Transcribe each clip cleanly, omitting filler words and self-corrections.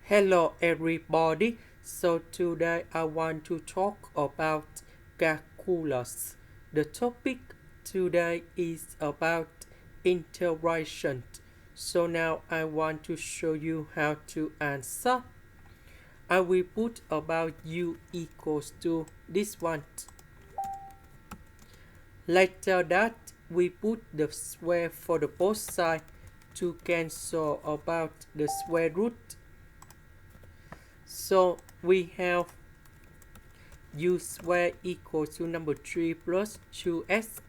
Hello everybody. So today I want to talk about calculus. The topic today is about integration. So now I want to show you how to answer. I will put about u equals to this one. Later that we put the square for the both sides to cancel about the square root. So we have u square equals to number 3 plus 2x.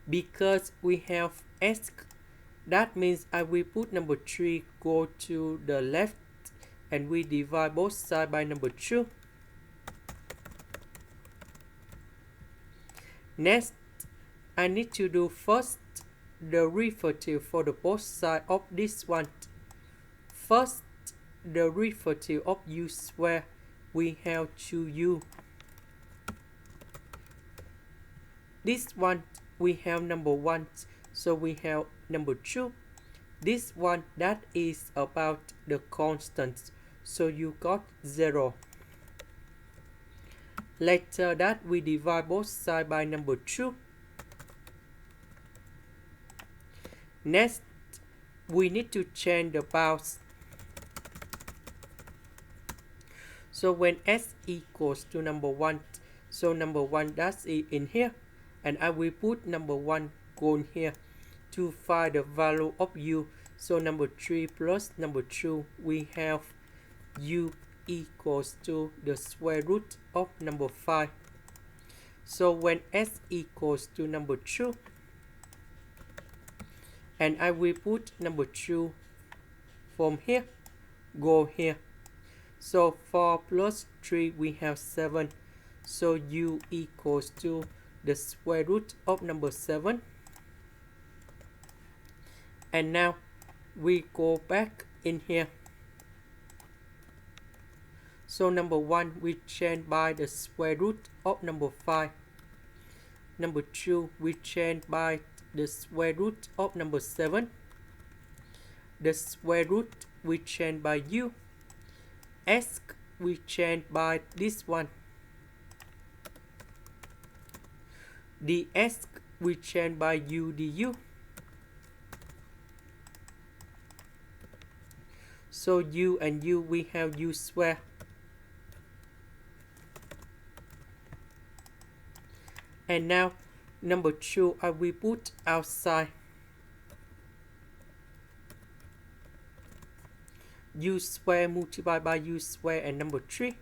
Because we have x, that means I will put number 3 go to the left and we divide both sides by number 2. Next, I need to do first the derivative for the both sides of this one. First, the derivative of u square, we have 2u. This one we have number 1, so we have number 2. This one that is about the constant, so you got 0. Later that we divide both sides by number 2. Next, we need to change the bounds. So when s equals to number 1, so number 1 that's in here, and I will put number 1 going here to find the value of u. So number 3 plus number 2, we have u equals to the square root of number 5. So when s equals to number 2, and I will put number 2 from here, go here. So 4 plus 3, we have 7. So u equals to the square root of number 7. And now we go back in here. So number 1 we change by the square root of number 5. Number 2 we change by the square root of number 7. The square root we change by u. S we change by this one. ds we change by u du. So u and u we have u square. And now number 2 I will put outside. U square multiplied by u square and number 3.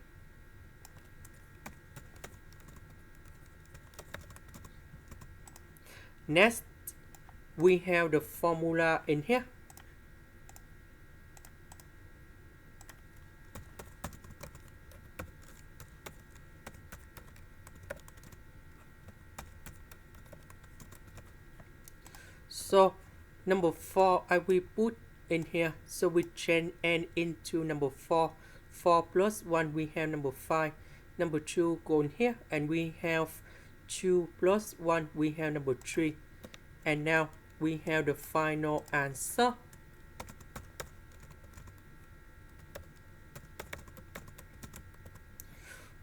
Next, we have the formula in here. So number 4 I will put in here, so we change n into number 4. 4 plus 1 we have number 5. Number 2 go in here, and we have 2 plus 1 we have number 3. And now we have the final answer.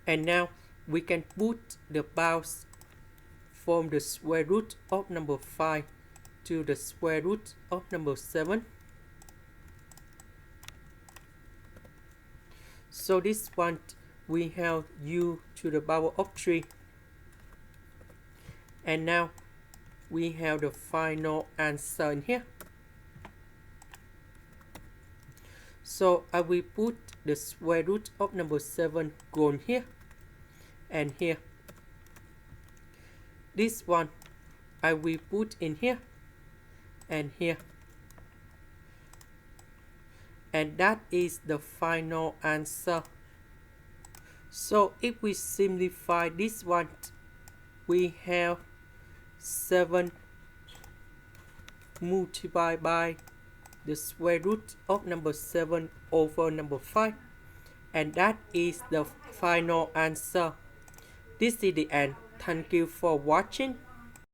And now we can put the bounds from the square root of number 5 to the square root of number 7. So this one we have u to the power of 3. And now we have the final answer in here. So I will put the square root of number 7 going here and here. This one I will put in here and here. And that is the final answer. So if we simplify this one, we have 7 multiplied by the square root of number 7 over number 5. And that is the final answer. This is the end. Thank you for watching.